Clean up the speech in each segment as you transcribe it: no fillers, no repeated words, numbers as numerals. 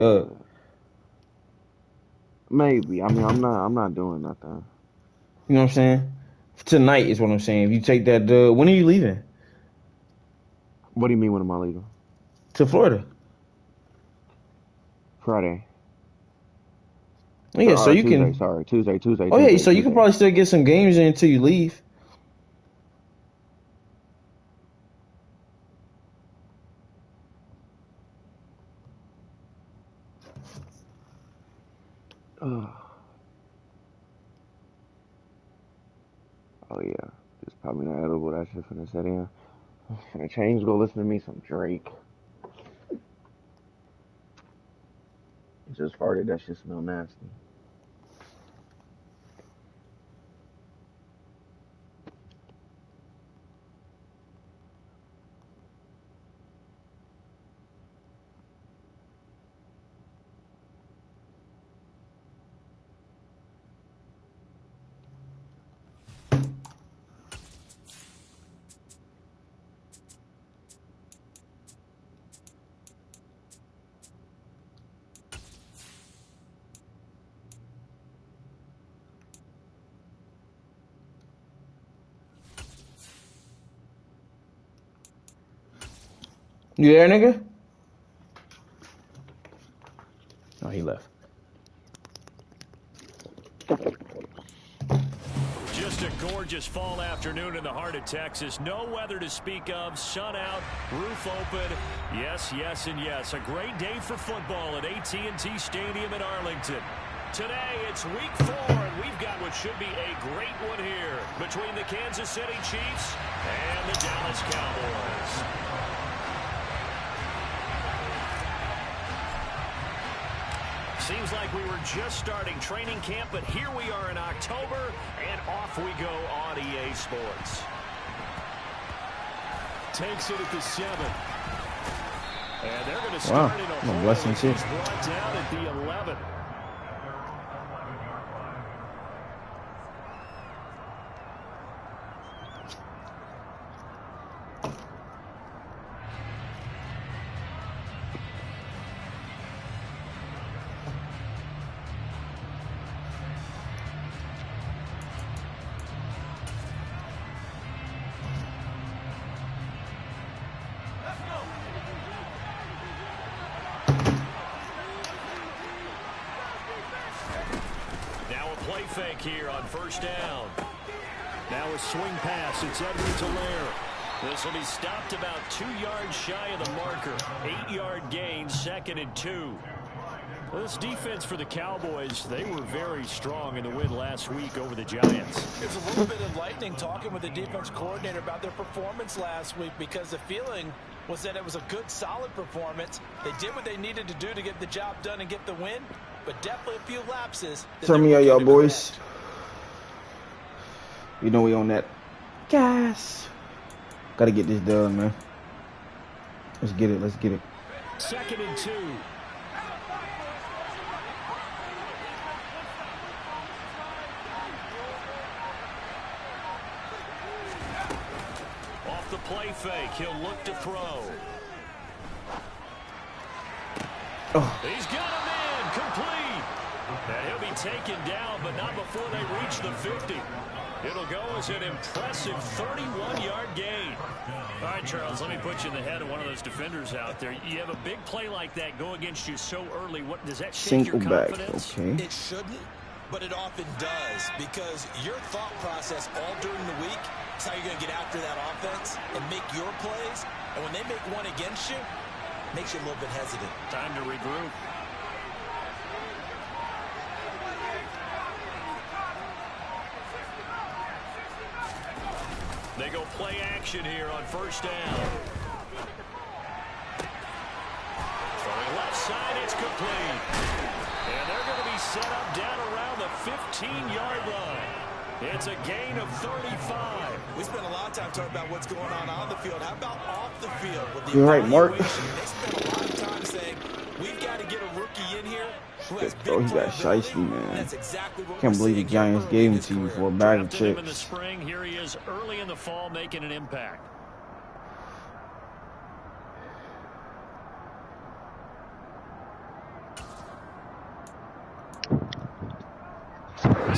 Uh, Maybe. I mean, I'm not doing nothing. you know what I'm saying? Tonight is what I'm saying. If you take that, when are you leaving What do you mean? When am I leaving? to Florida? Friday. Yeah, so Or you Tuesday. can. Sorry, Tuesday. Tuesday. Oh yeah, Tuesday. so you can Tuesday. probably still get some games in until you leave. Oh yeah, just probably not edible. That shit finna set in. Finna change. Go listen to me some Drake. Just farted. That shit smell nasty. You there, nigga? Oh, he left. Just a gorgeous fall afternoon in the heart of Texas. No weather to speak of. Sun out, roof open. Yes, yes, and yes. A great day for football at AT&T Stadium in Arlington. Today, it's week 4, and we've got what should be a great one here between the Kansas City Chiefs and the Dallas Cowboys. Seems like we were just starting training camp, but here we are in October, and off we go on EA Sports. Takes it at the 7. And they're going to start in a hole. Blessing too. He's brought down at the 11. Play fake here on first down. Now a swing pass. It's Edwards-Helaire. This will be stopped about 2 yards shy of the marker. 8-yard gain, 2nd and 2. Well, this defense for the Cowboys, they were very strong in the win last week over the Giants. It's a little bit enlightening talking with the defense coordinator about their performance last week, because the feeling was that it was a good, solid performance. They did what they needed to do to get the job done and get the win, but definitely a few lapses. Turn me out, y'all boys. You know we on that gas. Gotta get this done, man. Let's get it. Let's get it. 2nd and 2. Off the play fake, he'll look to throw. Oh. He's got a man, complete. And he'll be taken down, but not before they reach the 50. It'll go as an impressive 31-yard gain. All right, Charles, let me put you in the head of one of those defenders out there. You have a big play like that go against you so early. What does that shake your confidence? Okay. It shouldn't, but it often does, because your thought process all during the week is how you're going to get after that offense and make your plays. And when they make one against you, it makes you a little bit hesitant. Time to regroup. They go play action here on first down. Throwing left side, it's complete. And they're going to be set up down around the 15-yard line. It's a gain of 35. We spent a lot of time talking about what's going on the field. How about off the field? With the You're right, Mark. They spent a lot of time saying, we've got to get a rookie in here who has big he got shiesty, man. That's exactly what Can't believe the Giants gave him to you for a bag of Drafted him in the chips. spring. Here he is early in the fall making an impact.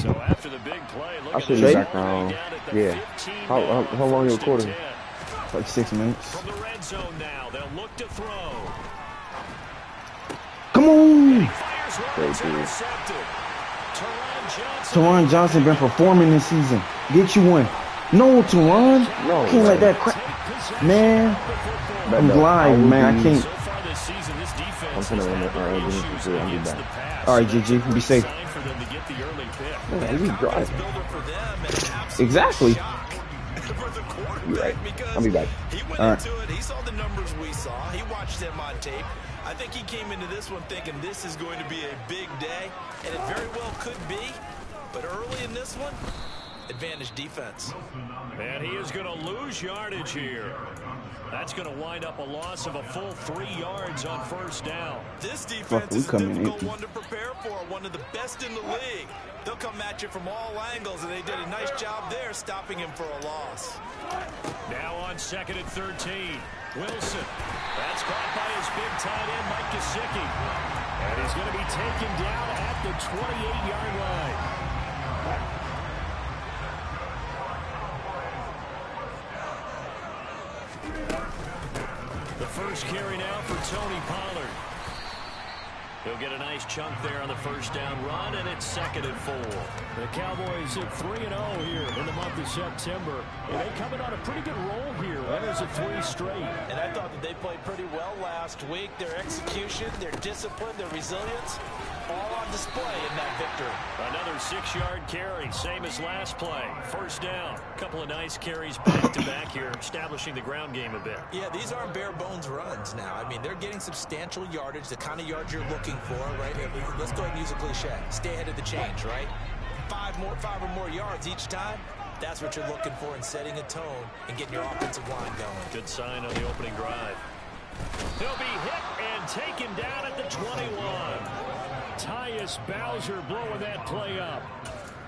So after the big play, I look should at be this back all the way on. down at the Yeah. 15 How now, long you 1st and recording? 10. Like 6 minutes. From the red zone now, they'll look to throw. Come on. He fires one, it's intercepted. Teron Johnson been performing this season. Get you one. No, Teron. No. Can't let that crap. Man, I'm live, man. I can't. So far this season, this defense I'm finna has had run issues it. I'll be against back. the pass. All right, GG. Be safe. Time for them to get the early pick. Man, he's driving. Exactly. You're right. I'll be back. He went All right. into it. He saw the numbers we saw. He watched them on tape. I think he came into this one thinking this is going to be a big day, and it very well could be. But early in this one, advantage defense. And he is going to lose yardage here. That's going to wind up a loss of a full 3 yards on first down. This defense we is a coming difficult empty. one to prepare for, one of the best in the league. They'll come at you from all angles, and they did a nice job there stopping him for a loss. Now on 2nd and 13. Wilson. That's caught by his big tight end, Mike Yessir. And he's going to be taken down at the 28-yard line. The first carry now for Tony Pollard. He'll get a nice chunk there on the first down run, and it's 2nd and 4. The Cowboys at 3-0 here in the month of September. And they coming on a pretty good roll here. Winners of 3 straight. And I thought that they played pretty well last week. Their execution, their discipline, their resilience, all on display in that victory. Another 6-yard carry, same as last play. First down. A couple of nice carries back-to-back here, establishing the ground game a bit. Yeah, these aren't bare-bones runs now. I mean, they're getting substantial yardage, the kind of yards you're looking for, right? Let's go ahead and use a cliche. Stay ahead of the change, right? 5 or more yards each time. That's what you're looking for in setting a tone and getting your offensive line going. Good sign on the opening drive. He'll be hit and taken down at the 21. Tyus Bowser blowing that play up.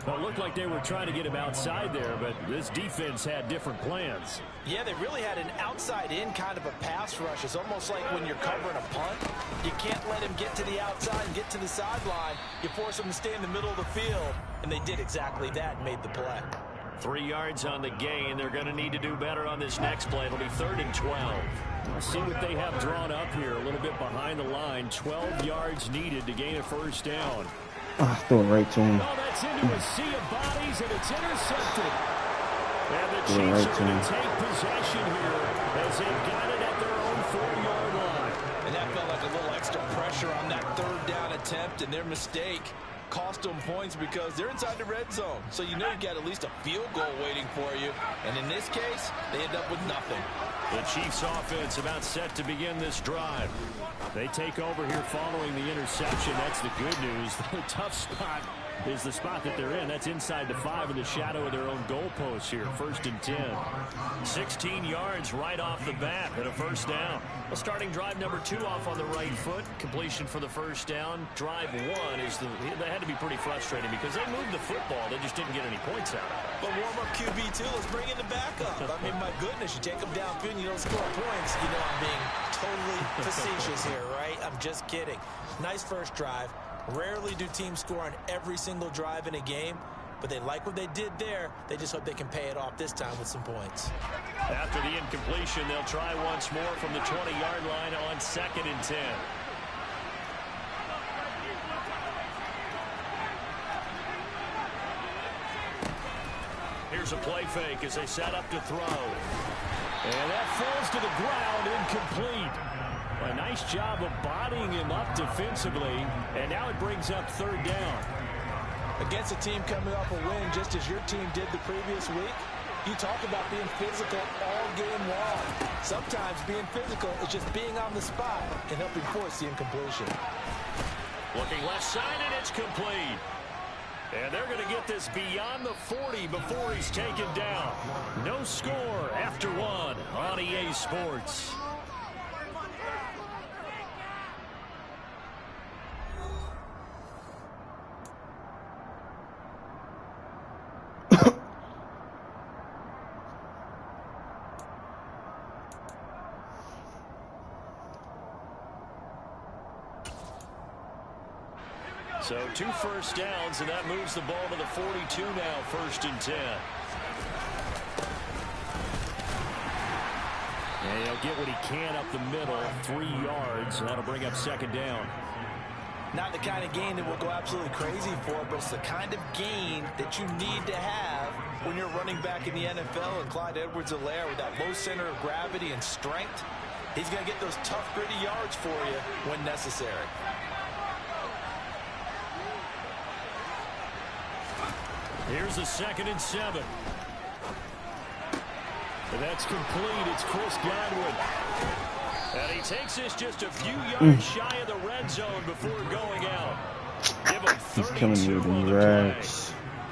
Well, it looked like they were trying to get him outside there, but this defense had different plans. Yeah, they really had an outside-in kind of a pass rush. It's almost like when you're covering a punt. You can't let him get to the outside and get to the sideline. You force him to stay in the middle of the field, and they did exactly that and made the play. 3 yards on the gain. They're going to need to do better on this next play. It'll be 3rd and 12. We'll see what they have drawn up here. A little bit behind the line. 12 yards needed to gain a first down. Throw it right to him. Oh, that's into a sea of bodies, and it's intercepted. And the Chiefs right are going to take possession here as they've got it at their own 4-yard line. And that felt like a little extra pressure on that 3rd down attempt, and their mistake cost them points because they're inside the red zone. So you know you've got at least a field goal waiting for you. And in this case, they end up with nothing. The Chiefs offense about set to begin this drive. They take over here following the interception. That's the good news. The tough spot is the spot that they're in. That's inside the 5 in the shadow of their own goalpost here. 1st and 10. 16 yards right off the bat and a first down. Well, starting drive number 2 off on the right foot. Completion for the first down. Drive 1 is they had to be pretty frustrating because they moved the football. They just didn't get any points out of it. But warm-up QB2, let's bring in the backup. I mean, my goodness, you take them downfield and you don't score points. You know I'm being totally facetious here, right? I'm just kidding. Nice first drive. Rarely do teams score on every single drive in a game, but they like what they did there. They just hope they can pay it off this time with some points. After the incompletion, they'll try once more from the 20-yard line on 2nd and 10. Here's a play fake as they set up to throw. And that falls to the ground, incomplete. A nice job of bodying him up defensively, and now it brings up 3rd down. Against a team coming off a win just as your team did the previous week, you talk about being physical all game long. Sometimes being physical is just being on the spot and helping force the incompletion. Looking left side, and it's complete. And they're going to get this beyond the 40 before he's taken down. No score after 1 on EA Sports. So 2 first downs, and that moves the ball to the 42 now, 1st and 10. And he'll get what he can up the middle, 3 yards, and that'll bring up 2nd down. Not the kind of gain that we'll go absolutely crazy for, but it's the kind of gain that you need to have when you're running back in the NFL. And Clyde Edwards-Helaire, with that low center of gravity and strength, he's going to get those tough, gritty yards for you when necessary. Here's the 2nd and 7. And that's complete. It's Chris Godwin. And he takes this just a few yards shy of the red zone before going out. Give him 32 on the play.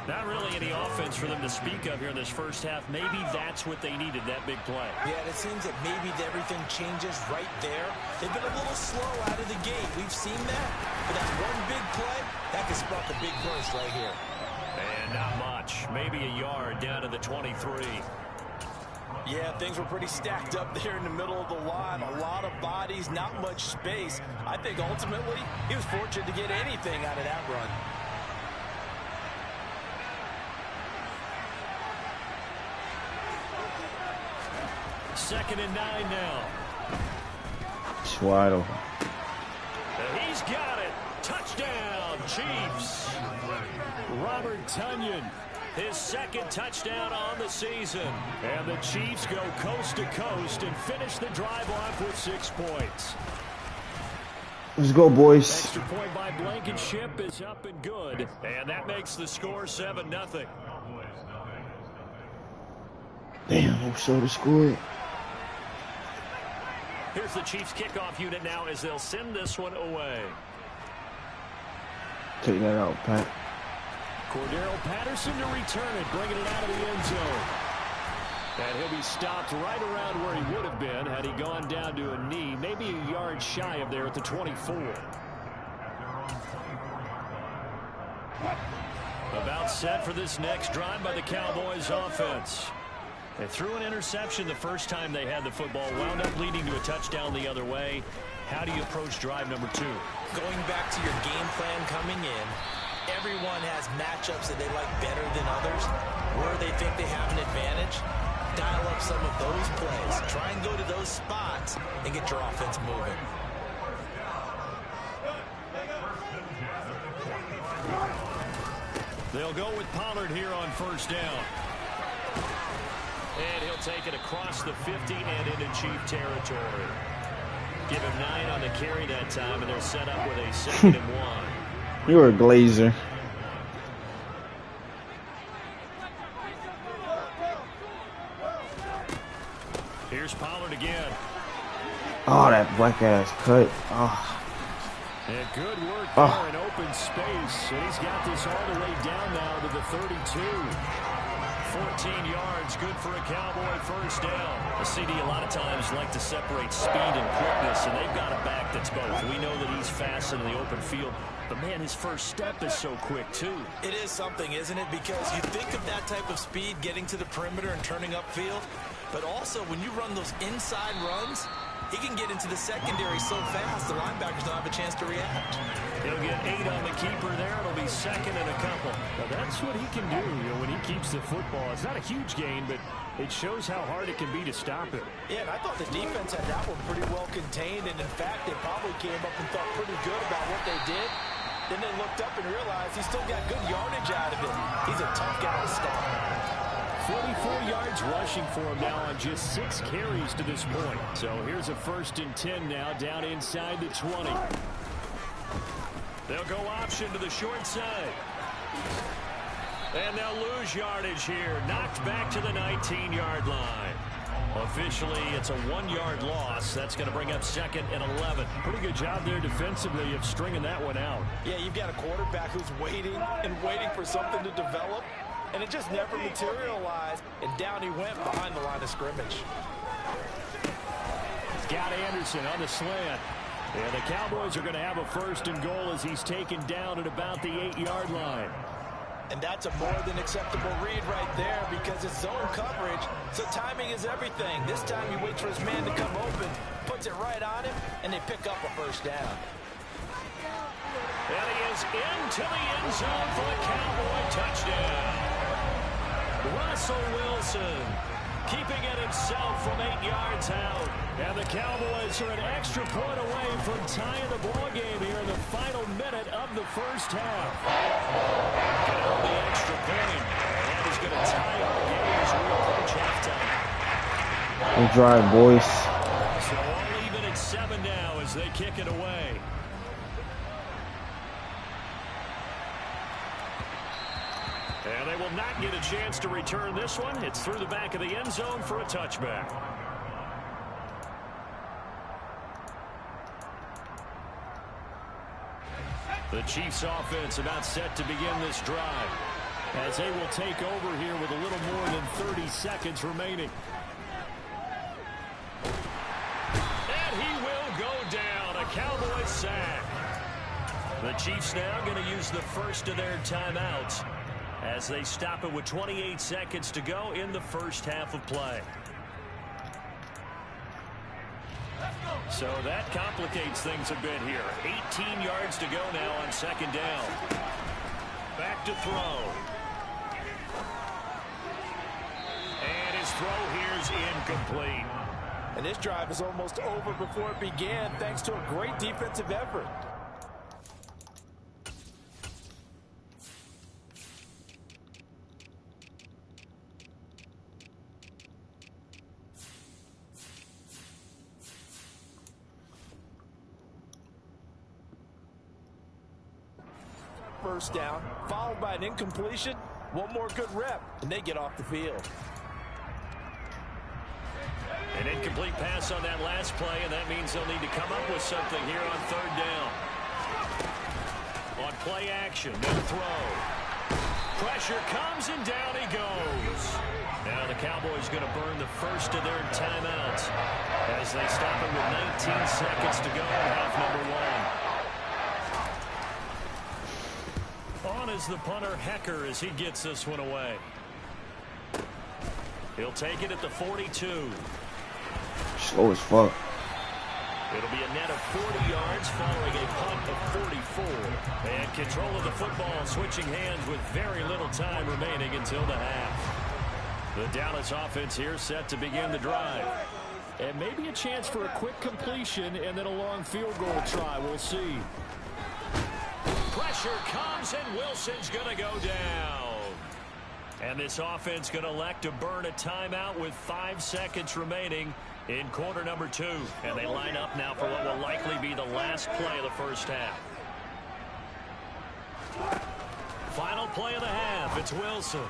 Not really any offense for them to speak of here in this first half. Maybe that's what they needed, that big play. Yeah, and it seems that maybe everything changes right there. They've been a little slow out of the gate. We've seen that. But that one big play, that can spark a big burst right here. And not much. Maybe a yard down to the 23. Yeah, things were pretty stacked up there in the middle of the line. A lot of bodies, not much space. I think ultimately he was fortunate to get anything out of that run. Second and 9 now. It's wide open. And he's got it. Touchdown, Chiefs. Robert Tonyan, his 2nd touchdown on the season. And the Chiefs go coast to coast and finish the drive off with 6 points. Let's go, boys. Extra point by Blankenship is up and good. And that makes the score 7-0. Damn, Minnesota scored. Here's the Chiefs kickoff unit now as they'll send this one away. Take that out, Pat. Cordero Patterson to return it, bringing it out of the end zone. And he'll be stopped right around where he would have been had he gone down to a knee, maybe a yard shy of there at the 24. About set for this next drive by the Cowboys offense. They threw an interception the first time they had the football, wound up leading to a touchdown the other way. How do you approach drive number 2? Going back to your game plan coming in, everyone has matchups that they like better than others. Where they think they have an advantage, dial up some of those plays. Try and go to those spots and get your offense moving. They'll go with Pollard here on 1st down. And he'll take it across the 50 and into Chief territory. Give him 9 on the carry that time, and they'll set up with a 2nd and 1. You're a glazer. Here's Pollard again. Oh, that black ass cut. Oh. And good work there in open space. And he's got this all the way down now to the 32. 14 yards, good for a Cowboy 1st down. The CD a lot of times like to separate speed and quickness, and they've got a back that's both. We know that he's fast in the open field, but man, his first step is so quick too. It is something, isn't it? Because you think of that type of speed getting to the perimeter and turning upfield, but also when you run those inside runs, he can get into the secondary so fast the linebackers don't have a chance to react. He'll get 8 on the keeper there. It'll be 2nd and a couple. Now that's what he can do, when he keeps the football. It's not a huge gain, but it shows how hard it can be to stop him. Yeah, and I thought the defense had that one pretty well contained, and in fact, they probably came up and felt pretty good about what they did. Then they looked up and realized he still got good yardage out of it. He's a tough guy to stop. 44 yards rushing for him now on just 6 carries to this point. So here's a 1st and 10 now down inside the 20. They'll go option to the short side. And they'll lose yardage here. Knocked back to the 19-yard line. Officially, it's a 1-yard loss. That's going to bring up 2nd and 11. Pretty good job there defensively of stringing that one out. Yeah, you've got a quarterback who's waiting and waiting for something to develop. And it just never materialized, and down he went behind the line of scrimmage. Got Anderson on the slant. And the Cowboys are going to have a 1st and goal as he's taken down at about the 8-yard line. And that's a more than acceptable read right there because it's zone coverage, so timing is everything. This time he waits for his man to come open, puts it right on him, and they pick up a 1st down. And he is into the end zone for the Cowboy touchdown. Russell Wilson keeping it himself from 8 yards out. And the Cowboys are an extra point away from tying the ball game here in the final minute of the first half. Get out the extra point. And that is going to tie our game as we approach halftime. Good drive, boys. So all even at 7 now as they kick it away. And they will not get a chance to return this one. It's through the back of the end zone for a touchback. The Chiefs offense about set to begin this drive as they will take over here with a little more than 30 seconds remaining. And he will go down. A Cowboys sack. The Chiefs now going to use the first of their timeouts as they stop it with 28 seconds to go in the first half of play. So that complicates things a bit here. 18 yards to go now on second down. Back to throw. And his throw here is incomplete. And this drive is almost over before it began thanks to a great defensive effort. First down, followed by an incompletion. One more good rep, and they get off the field. An incomplete pass on that last play, and that means they'll need to come up with something here on third down. On play action, no throw. Pressure comes, and down he goes. Now the Cowboys going to burn the first of their timeouts as they stop it with 19 seconds to go in half number one. On is the punter, Hecker, as he gets this one away. He'll take it at the 42. Slow as fuck. It'll be a net of 40 yards following a punt of 44. And control of the football switching hands with very little time remaining until the half. The Dallas offense here set to begin the drive. And maybe a chance for a quick completion and then a long field goal try. We'll see. Pressure comes, and Wilson's going to go down. And this offense going to elect to burn a timeout with 5 seconds remaining in quarter number 2. And they line up now for what will likely be the last play of the first half. Final play of the half. It's Wilson.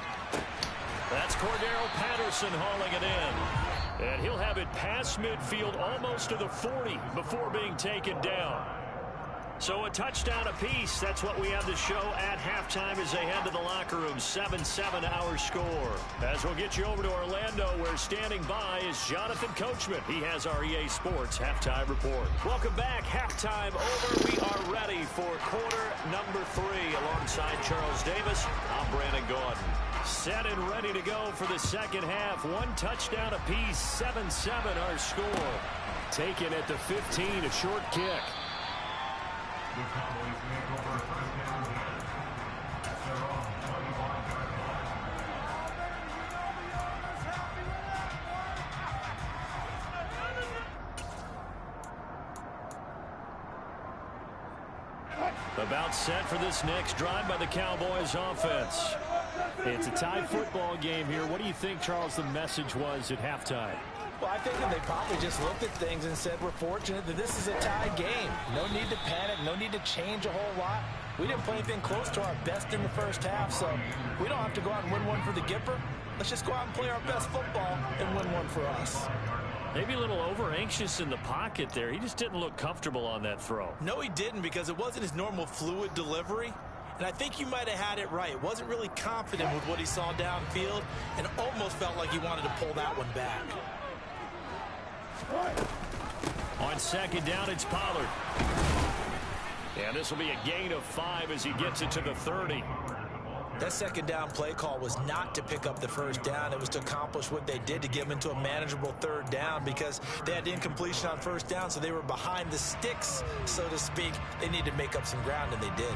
That's Cordero Patterson hauling it in. And he'll have it past midfield almost to the 40 before being taken down. So a touchdown apiece. That's what we have to show at halftime as they head to the locker room. 7-7 our score. As we'll get you over to Orlando, where standing by is Jonathan Coachman. He has our EA Sports halftime report. Welcome back. Halftime over. We are ready for quarter number 3. Alongside Charles Davis, I'm Brandon Gordon. Set and ready to go for the second half. One touchdown apiece. 7-7 our score. Taken at the 15, a short kick. The Cowboys make over first down at their own 21-yard line. About set for this next drive by the Cowboys offense. It's a tie football game here. What do you think, Charles, the message was at halftime? Well, I think that they probably just looked at things and said, we're fortunate that this is a tie game. No need to panic. No need to change a whole lot. We didn't play anything close to our best in the first half, so we don't have to go out and win one for the Gipper. Let's just go out and play our best football and win one for us. Maybe a little over-anxious in the pocket there. He just didn't look comfortable on that throw. No, he didn't, because it wasn't his normal fluid delivery. And I think you might have had it right. Wasn't really confident with what he saw downfield and almost felt like he wanted to pull that one back. On second down, it's Pollard. And this will be a gain of 5 as he gets it to the 30. That second down play call was not to pick up the first down. It was to accomplish what they did to get them into a manageable third down, because they had incompletion on first down, so they were behind the sticks, so to speak. They needed to make up some ground, and they did.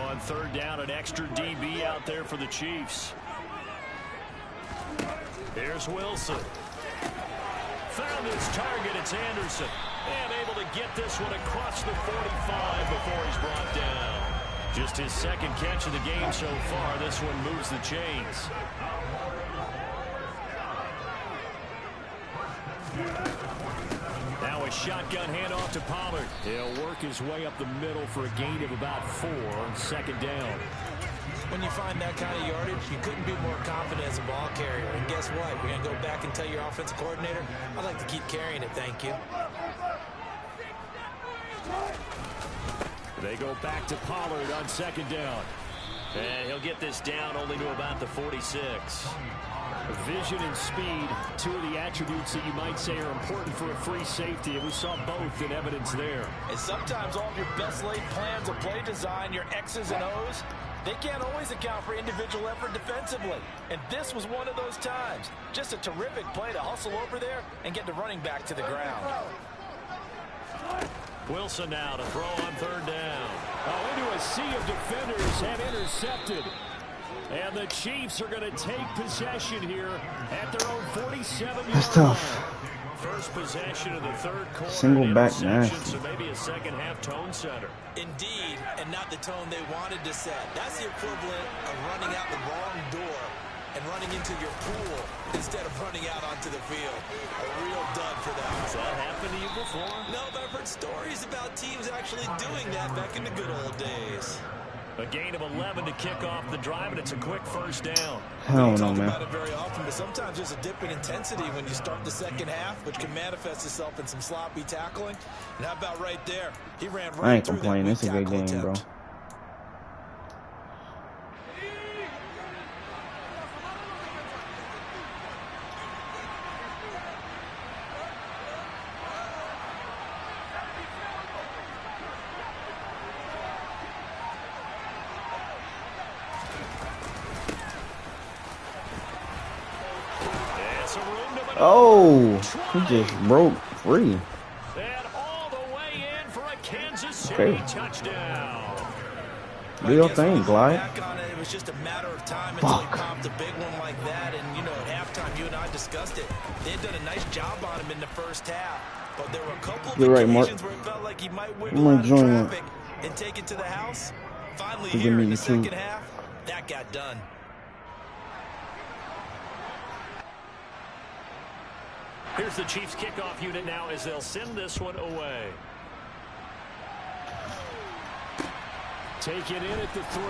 on third down, an extra DB out there for the Chiefs. Here's Wilson. Found his target. It's Anderson. And able to get this one across the 45 before he's brought down. Just his second catch of the game so far. This one moves the chains. Now a shotgun handoff to Pollard. He'll work his way up the middle for a gain of about 4 on second down. When you find that kind of yardage, you couldn't be more confident as a ball carrier. And guess what? You're going to go back and tell your offensive coordinator, I'd like to keep carrying it, thank you. They go back to Pollard on second down. And he'll get this down only to about the 46. Vision and speed, two of the attributes that you might say are important for a free safety, and we saw both in evidence there. And sometimes all of your best laid plans of play design, your X's and O's, they can't always account for individual effort defensively. And this was one of those times. Just a terrific play to hustle over there and get the running back to the ground. Wilson now to throw on third down. Oh, into a sea of defenders and intercepted. And the Chiefs are going to take possession here at their own 47-yard line. That's tough. First possession of the third quarter. Single back nasty. So maybe a second half tone setter. Indeed, and not the tone they wanted to set. That's the equivalent of running out the wrong door and running into your pool instead of running out onto the field. A real dud for them. Has that happened to you before? No, but I've heard stories about teams actually doing that back in the good old days. A gain of 11 to kick off the drive, and it's a quick first down. Hell no, Talk man. about it very often, but sometimes there's a dip in intensity when you start the second half, which can manifest itself in some sloppy tackling. And how about right there? He ran right I ain't through complaining. that It's a good tackle game, bro. attempt. Oh, he just broke free. And all the way in for a Kansas City touchdown. Do your thing, Glide. Back on it, it was just a matter of time until he popped a big one like that. And, you know, at halftime, you and I discussed it. They had done a nice job on him in the first half. But there were a couple of occasions where it felt like he might wiggle out of traffic and take it to the house. Finally, here in the second half, that got done. Here's the Chiefs kickoff unit now as they'll send this one away. Take it in at the 3.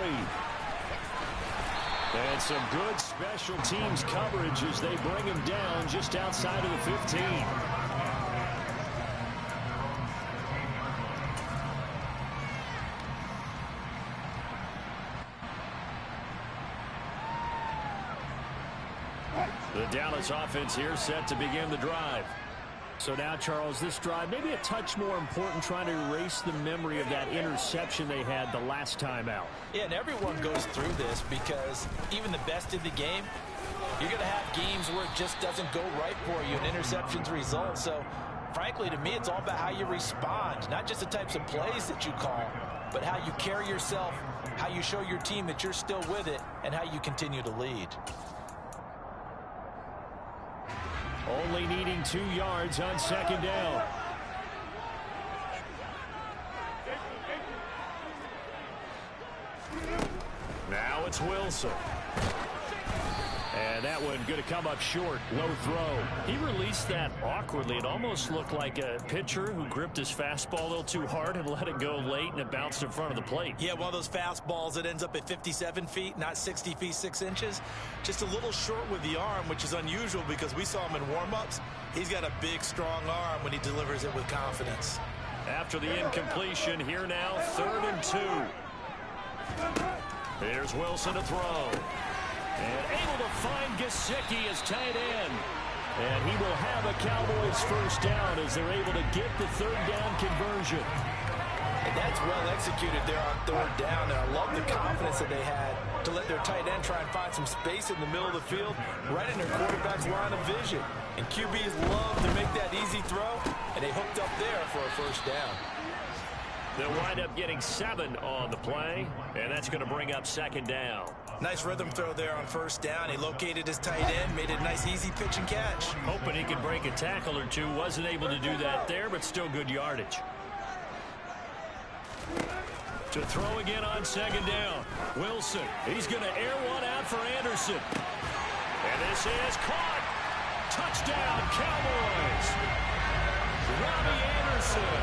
And some good special teams coverage as they bring him down just outside of the 15. The Dallas offense here set to begin the drive. So now, Charles, this drive maybe a touch more important, trying to erase the memory of that interception they had the last time out. Yeah, and everyone goes through this because even the best in the game, you're going to have games where it just doesn't go right for you and interceptions result. So, frankly, to me, it's all about how you respond, not just the types of plays that you call, but how you carry yourself, how you show your team that you're still with it, and how you continue to lead. Only needing 2 yards on second down. Now it's Wilson. And that one going to come up short. Low throw. He released that awkwardly. It almost looked like a pitcher who gripped his fastball a little too hard and let it go late, and it bounced in front of the plate. Yeah, one of those fastballs that ends up at 57 feet, not 60 feet 6 inches. Just a little short with the arm, which is unusual because we saw him in warm-ups. He's got a big, strong arm when he delivers it with confidence. After the incompletion, here now, 3rd and 2. Here's Wilson to throw. And able to find Yessir as tight end. And he will have a Cowboys first down as they're able to get the 3rd down conversion. And that's well executed there on 3rd down. And I love the confidence that they had to let their tight end try and find some space in the middle of the field, right in their quarterback's line of vision. And QBs love to make that easy throw, and they hooked up there for a first down. They'll wind up getting 7 on the play, and that's going to bring up 2nd down. Nice rhythm throw there on 1st down. He located his tight end, made it a nice easy pitch and catch. Hoping he could break a tackle or two. Wasn't able to do that there, but still good yardage. To throw again on 2nd down. Wilson, he's going to air one out for Anderson. And this is caught. Touchdown, Cowboys. Robbie Anderson,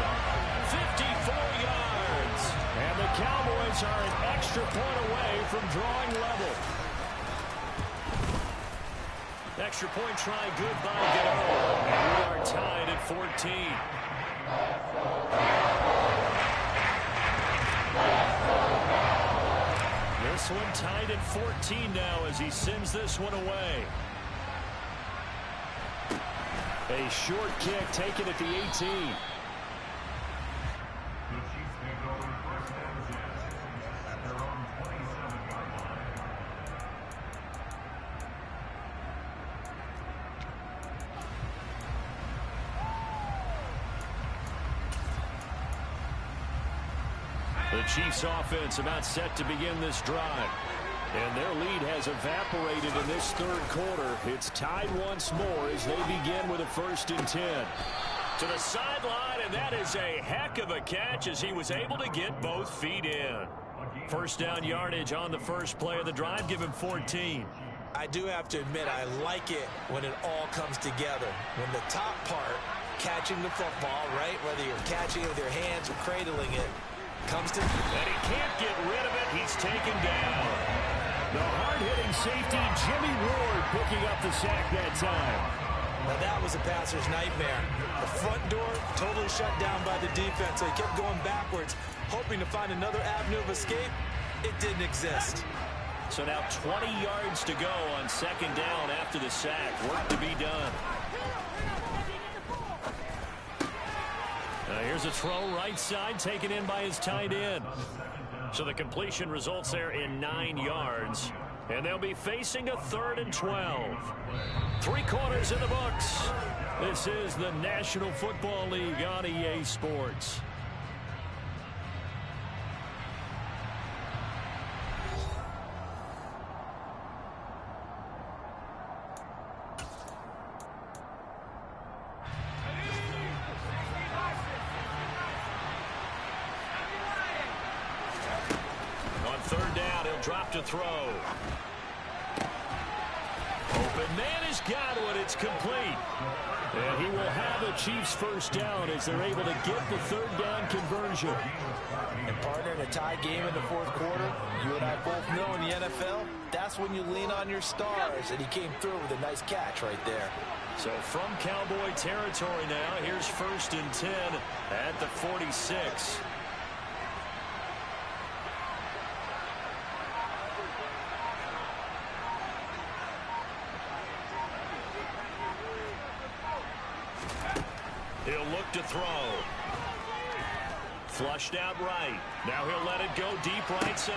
54 yards. And the Cowboys are an extra point away from drawing level. Extra point try good by Gano. And we are tied at 14. This one tied at 14 now as he sends this one away. A short kick taken at the 18. The Chiefs take over 1st and 10 at their own 27-yard line. The Chiefs offense about set to begin this drive. And their lead has evaporated in this 3rd quarter. It's tied once more as they begin with a 1st and 10. To the sideline, and that is a heck of a catch as he was able to get both feet in. 1st down yardage on the first play of the drive. Give him 14. I do have to admit, I like it when it all comes together. When the top part, catching the football, right, whether you're catching it with your hands or cradling it, comes to... And he can't get rid of it. He's taken down. The hard-hitting safety, Jimmy Ward, picking up the sack that time. Now that was a passer's nightmare. The front door totally shut down by the defense. So he kept going backwards, hoping to find another avenue of escape. It didn't exist. So now 20 yards to go on 2nd down after the sack. Work to be done. Now here's a throw right side taken in by his tight end. So the completion results there in 9 yards. And they'll be facing a 3rd and 12. 3 quarters in the books. This is the National Football League on EA Sports. Drop to throw. Open man has got one. It's complete. And he will have a Chiefs 1st down as they're able to get the 3rd down conversion. And partner, in a tie game in the 4th quarter, you and I both know in the NFL, that's when you lean on your stars. And he came through with a nice catch right there. So from Cowboy territory now, here's 1st and 10 at the 46. He'll look to throw. Flushed out right. Now he'll let it go deep right side.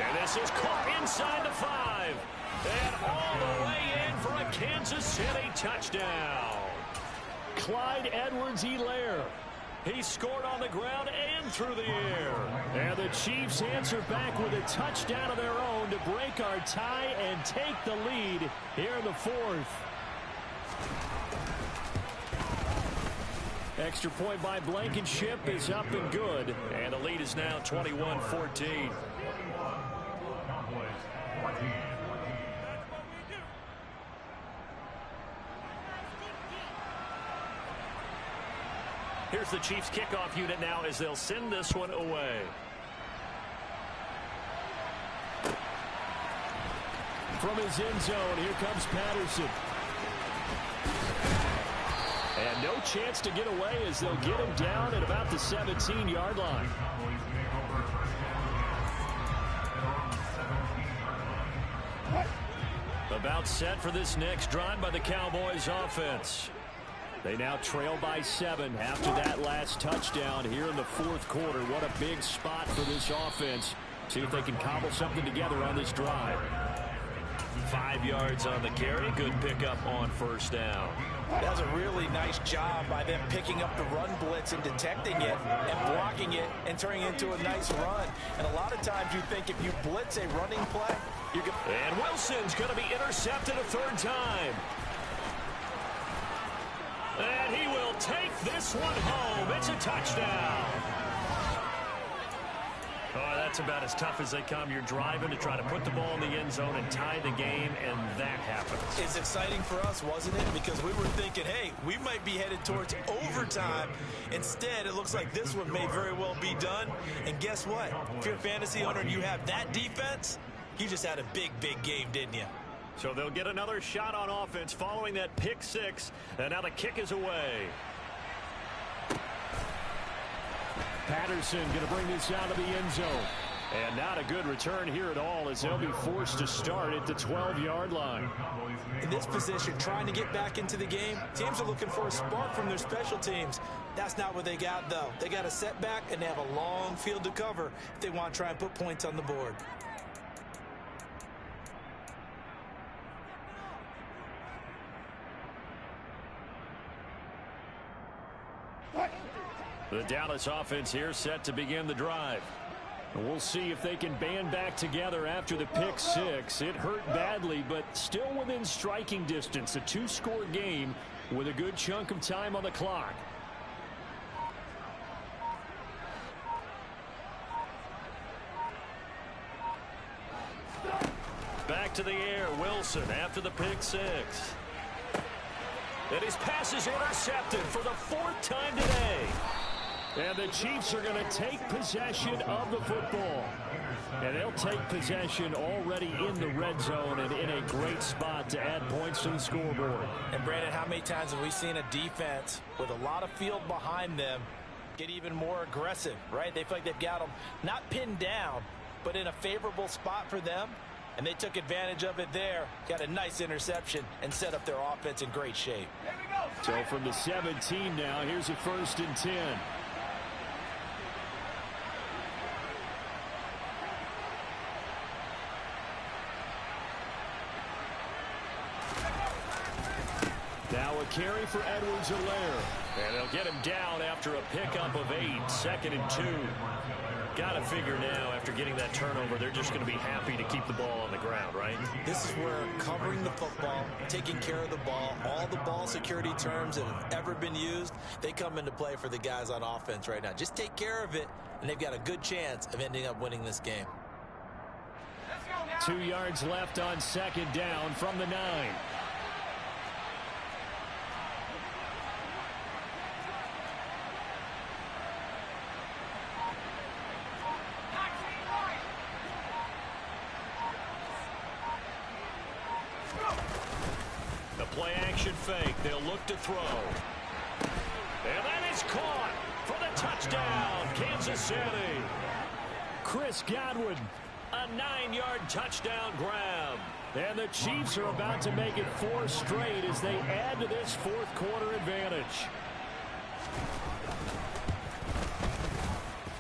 And this is caught inside the 5. And all the way in for a Kansas City touchdown. Clyde Edwards-Helaire. He scored on the ground and through the air. And the Chiefs answer back with a touchdown of their own to break our tie and take the lead here in the 4th. Extra point by Blankenship is up and good. And the lead is now 21-14. Cowboys 14. Here's the Chiefs kickoff unit now as they'll send this one away. From his end zone, here comes Patterson. And no chance to get away as they'll get him down at about the 17-yard line. Cowboys take over 1st and 10 at their own 17-yard line. About set for this next drive by the Cowboys offense. They now trail by 7 after that last touchdown here in the 4th quarter. What a big spot for this offense. See if they can cobble something together on this drive. 5 yards on the carry. Good pickup on 1st down. That was a really nice job by them picking up the run blitz and detecting it and blocking it and turning it into a nice run. And a lot of times you think if you blitz a running play, you're going to... And Wilson's going to be intercepted a third time. And he will take this one home. It's a touchdown. Oh, that's about as tough as they come. You're driving to try to put the ball in the end zone and tie the game, and that happens. It's exciting for us, wasn't it? Because we were thinking, hey, we might be headed towards overtime. Instead, it looks like this one may very well be done. And guess what? If you're a fantasy owner and you have that defense, you just had a big, big game, didn't you? So they'll get another shot on offense following that pick six, and now the kick is away. Patterson going to bring this out of the end zone. And not a good return here at all as they'll be forced to start at the 12-yard line. In this position, trying to get back into the game, teams are looking for a spark from their special teams. That's not what they got, though. They got a setback, and they have a long field to cover if they want to try and put points on the board. The Dallas offense here set to begin the drive. And we'll see if they can band back together after the pick six. It hurt badly, but still within striking distance. A two-score game with a good chunk of time on the clock. Back to the air, Wilson after the pick six. And his pass is intercepted for the fourth time today. And the Chiefs are going to take possession of the football. And they'll take possession already in the red zone and in a great spot to add points to the scoreboard. And, Brandon, how many times have we seen a defense with a lot of field behind them get even more aggressive, right? They feel like they've got them not pinned down, but in a favorable spot for them. And they took advantage of it there, got a nice interception, and set up their offense in great shape. So from the 17 now, here's a 1st and 10. Now a carry for Edwards-Helaire. And they'll get him down after a pickup of 8, 2nd and 2. Got to figure now, after getting that turnover, they're just going to be happy to keep the ball on the ground, right? This is where covering the football, taking care of the ball, all the ball security terms that have ever been used, they come into play for the guys on offense right now. Just take care of it, and they've got a good chance of ending up winning this game. 2 yards left on 2nd down from the 9. Play action fake. They'll look to throw. And that is caught for the touchdown, Kansas City. Chris Godwin, a 9-yard touchdown grab. And the Chiefs are about to make it 4 straight as they add to this 4th quarter advantage.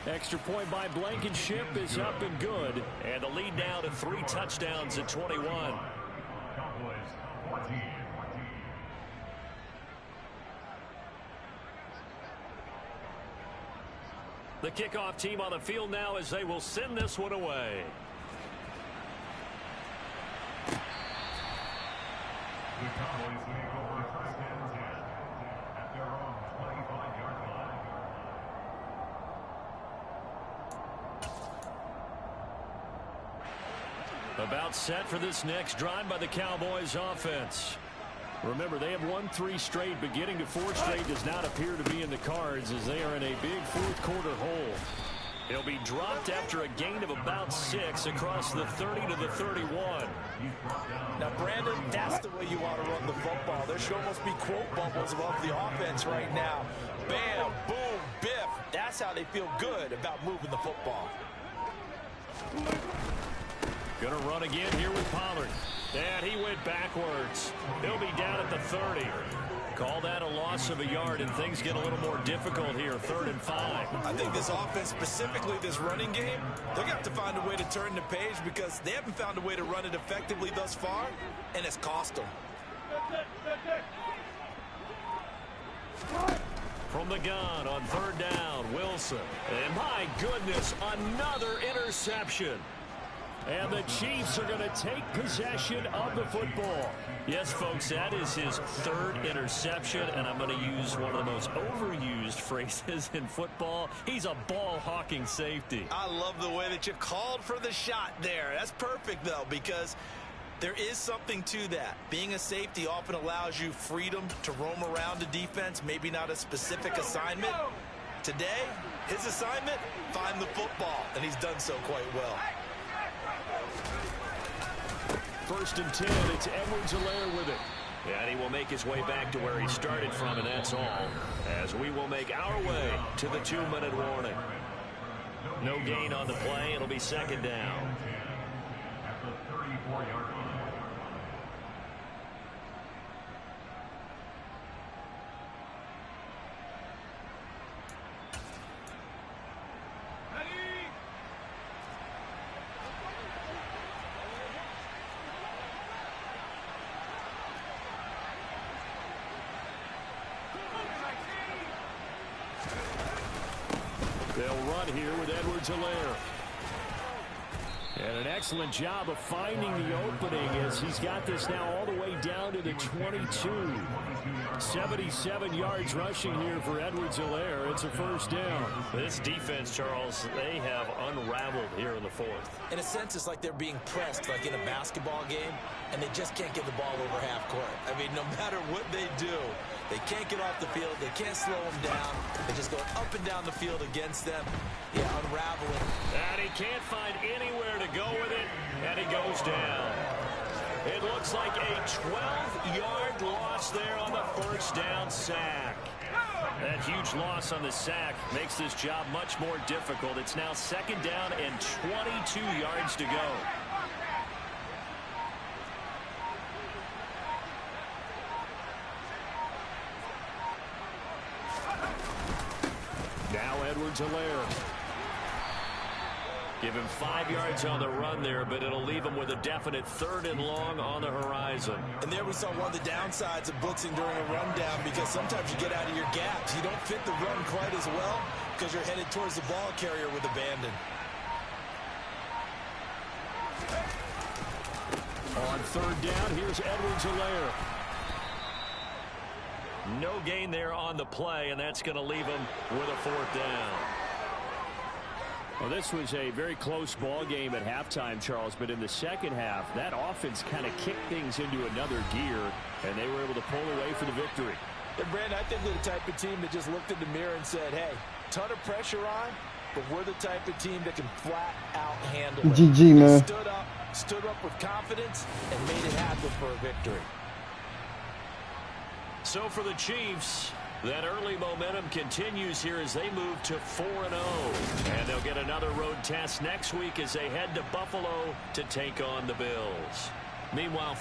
Extra point by Blankenship is up and good. And the lead now to 3 touchdowns at 21. Cowboys 14. The kickoff team on the field now as they will send this one away. The Cowboys take over 1st and 10 at their own 25-yard line. About set for this next drive by the Cowboys offense. Remember, they have won 3 straight, but getting to 4 straight does not appear to be in the cards as they are in a big 4th quarter hole. He'll be dropped after a gain of about 6 across the 30 to the 31. Now, Brandon, that's the way you want to run the football. There should almost be quote bubbles above the offense right now. Bam, boom, biff. That's how they feel good about moving the football. Going to run again here with Pollard. And he went backwards. He'll be down at the 30. Call that a loss of a yard, and things get a little more difficult here. 3rd and 5. I think this offense, specifically this running game, they're going to have to find a way to turn the page because they haven't found a way to run it effectively thus far, and it's cost them. From the gun on 3rd down, Wilson. And my goodness, another interception. And the Chiefs are going to take possession of the football. Yes, folks, that is his 3rd interception, and I'm going to use one of the most overused phrases in football. He's a ball-hawking safety. I love the way that you called for the shot there. That's perfect, though, because there is something to that. Being a safety often allows you freedom to roam around the defense, maybe not a specific assignment. Today, his assignment, find the football, and he's done so quite well. 1st and 10, it's Edwards-Helaire with it. And he will make his way back to where he started from, and that's all. As we will make our way to the 2-minute warning. No gain on the play. It'll be 2nd down. At the 34-yard line. They'll run here with Edwards-Helaire. And an excellent job of finding the opening as he's got this now all the way down to the 22. 77 yards rushing here for Edwards-Helaire. It's a 1st down. This defense, Charles, they have unraveled here in the 4th. In a sense, it's like they're being pressed like in a basketball game, and they just can't get the ball over half court. I mean, no matter what they do, they can't get off the field. They can't slow them down. They're just going up and down the field against them. Yeah, unraveling. And he can't find anywhere to go with it, and he goes down. It looks like a 12-yard loss there on the 1st down sack. That huge loss on the sack makes this job much more difficult. It's now 2nd down and 22 yards to go. Now Edwards-Helaire. Give him 5 yards on the run there, but it'll leave him with a definite 3rd and long on the horizon. And there we saw one of the downsides of blitzing during a rundown, because sometimes you get out of your gaps. You don't fit the run quite as well because you're headed towards the ball carrier with abandon. On 3rd down, here's Edwards-Helaire. No gain there on the play, and that's going to leave him with a 4th down. Well, this was a very close ball game at halftime, Charles, but in the 2nd half, that offense kind of kicked things into another gear, and they were able to pull away for the victory. And Brandon, I think they're the type of team that just looked in the mirror and said, hey, ton of pressure on, but we're the type of team that can flat out handle it. GG, man. They stood up with confidence and made it happen for a victory. So for the Chiefs, that early momentum continues here as they move to 4-0. And they'll get another road test next week as they head to Buffalo to take on the Bills. Meanwhile,